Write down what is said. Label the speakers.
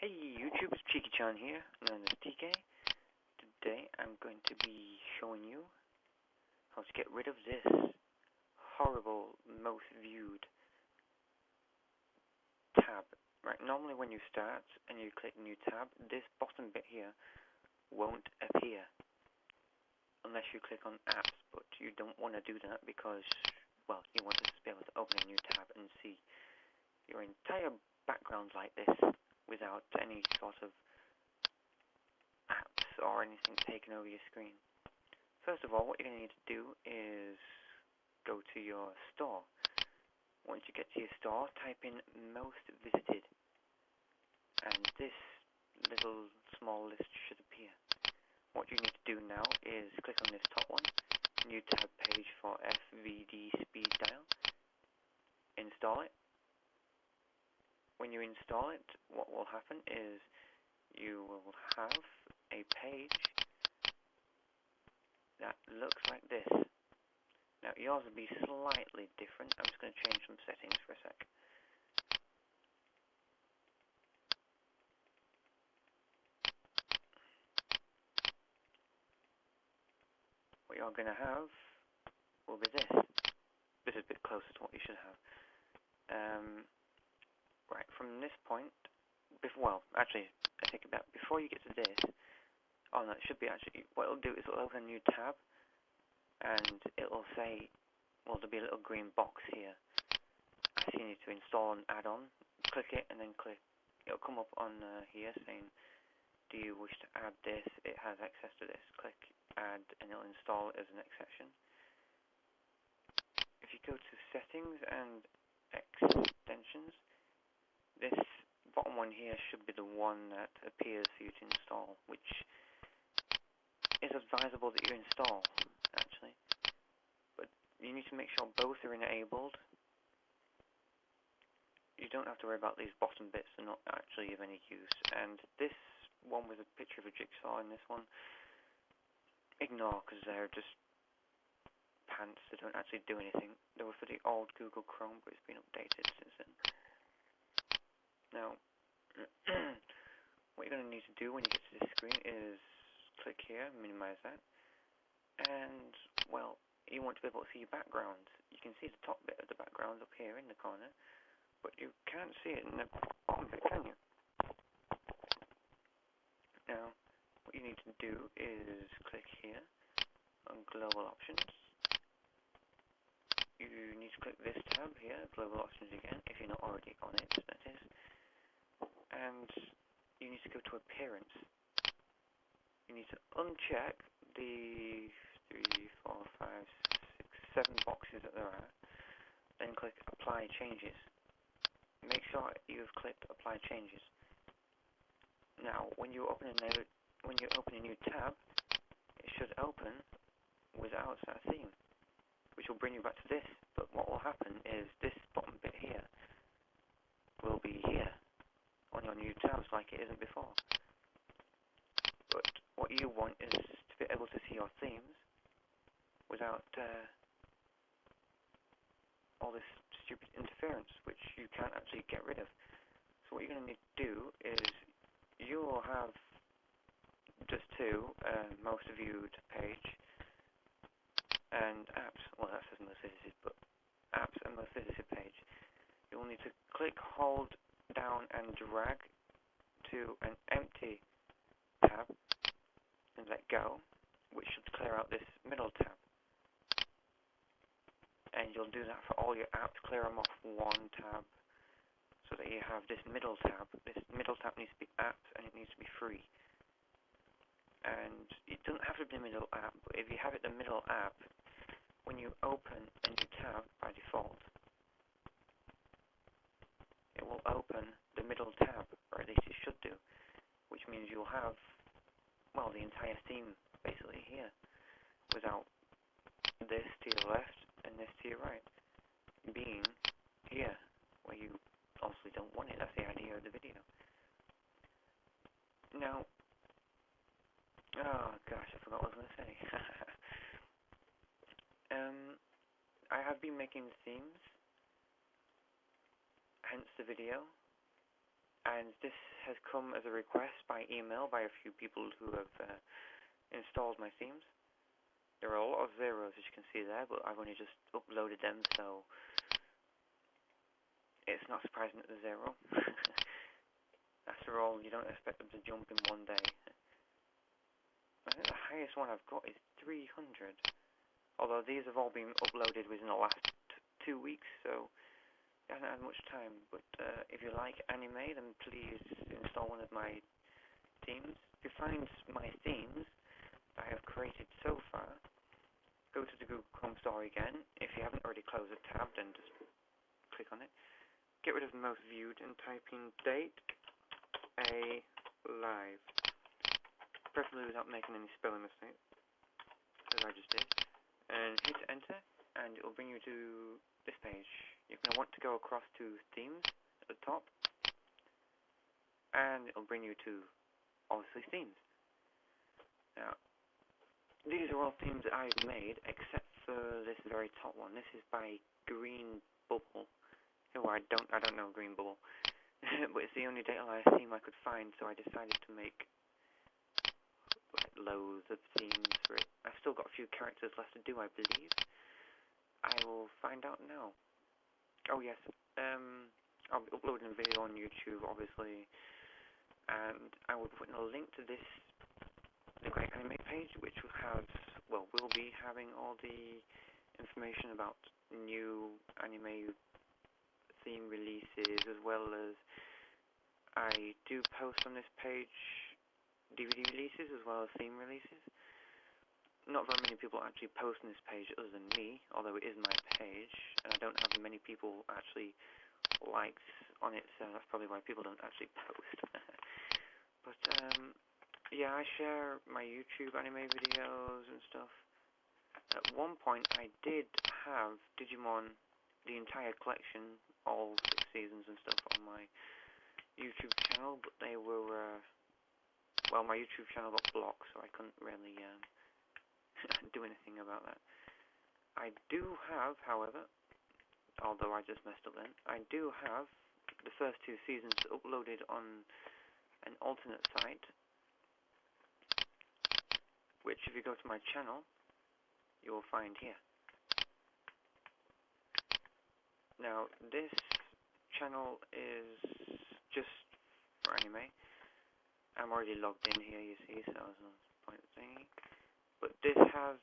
Speaker 1: Hey YouTube, it's Cheeky-chan here, known as TK. Today I'm going to be showing you how to get rid of this horrible most viewed tab. Right, normally when you start and you click new tab, this bottom bit here won't appear unless you click on apps, but you don't want to do that because, well, you want to be able to open a new tab and see your entire background like this without any sort of apps or anything taken over your screen. First of all, what you're going to need to do is go to your store. Once you get to your store, type in most visited, and this little small list should appear. What you need to do now is click on this top one, new tab page for FVD speed dial, install it. When you install it, what will happen is you will have a page that looks like this. Now yours will be slightly different. I'm just going to change some settings for a sec. What you're going to have will be this. This is a bit closer to what you should have. Right, from this point, well, actually, I take it back. Before you get to this, oh no, it should be actually, what it'll do is it'll open a new tab, and it'll say, well, there'll be a little green box here, asking you to install an add-on. Click it, and then click, it'll come up on here saying, do you wish to add this? It has access to this. Click add, and it'll install it as an exception. If you go to settings and extensions, this bottom one here should be the one that appears for you to install, which is advisable that you install, actually. But you need to make sure both are enabled. You don't have to worry about these bottom bits, they're not actually of any use. And this one with a picture of a jigsaw in this one, ignore, because they're just pants, they don't actually do anything. They were for the old Google Chrome, but it's been updated since then. Now, what you're going to need to do when you get to this screen is click here, minimize that, and, well, you want to be able to see your background. You can see the top bit of the background up here in the corner, but you can't see it in the bottom bit, can you? Now, what you need to do is click here on Global Options. You need to click this tab here, Global Options again, if you're not already on it, that is. And you need to go to Appearance. You need to uncheck the 3, 4, 5, 6, 7 boxes that there are. Then click Apply Changes. Make sure you've clicked Apply Changes. Now, when you open a new tab, it should open without that theme, which will bring you back to this. But what will happen is this bottom bit here will be here on your new tabs like it isn't before. But what you want is to be able to see your themes without all this stupid interference, which you can't actually get rid of. So what you're going to need to do is you will have just two, most viewed page and apps. Well, that says most visited, but apps and most visited page. You'll need to click, hold down, and drag to an empty tab and let go, which should clear out this middle tab. And you'll do that for all your apps. Clear them off one tab so that you have this middle tab. This middle tab needs to be apps, and it needs to be free. And it doesn't have to be the middle app, but if you have it the middle app, when you open a new tab by default, it will open the middle tab, or at least it should do, which means you'll have, well, the entire theme basically here, without this to your left and this to your right being here, where you obviously don't want it. That's the idea of the video. Now, oh gosh, I forgot what I was going to say. I have been making themes, hence the video, and this has come as a request by email by a few people who have installed my themes. There are a lot of zeros, as you can see there, but I've only just uploaded them, so it's not surprising that they're zero. After all, you don't expect them to jump in one day. I think the highest one I've got is 300. Although these have all been uploaded within the last 2 weeks, so I haven't had much time. But if you like anime, then please install one of my themes. To find my themes I have created so far, go to the Google Chrome Store again. If you haven't already closed a tab, then just click on it. Get rid of most viewed and type in date a live. Preferably without making any spelling mistakes, as I just did. And hit enter, and it will bring you to this page. You're going to want to go across to themes at the top, and it will bring you to, obviously, themes. Now, these are all themes that I've made, except for this very top one. This is by Green Bubble. Oh, I don't know Green Bubble, but it's the only data line theme I could find, so I decided to make like loads of themes for it. I've still got a few characters left to do, I believe. I will find out now. Oh yes, I'll be uploading a video on YouTube, obviously, and I will put in a link to this the Great Anime page, which will be having all the information about new anime theme releases, as well as I do post on this page DVD releases as well as theme releases. Not very many people actually post on this page other than me, although it is my page, and I don't have many people actually likes on it, so that's probably why people don't actually post. But yeah, I share my YouTube anime videos and stuff. At one point I did have Digimon, the entire collection, all 6 seasons and stuff on my YouTube channel, but they were well, my YouTube channel got blocked, so I couldn't really do anything about that. I do have, however, although I just messed up then, I do have the first 2 seasons uploaded on an alternate site, which if you go to my channel, you will find here. Now, this channel is just for anime. I'm already logged in here, you see, so I was on point thingy. But this has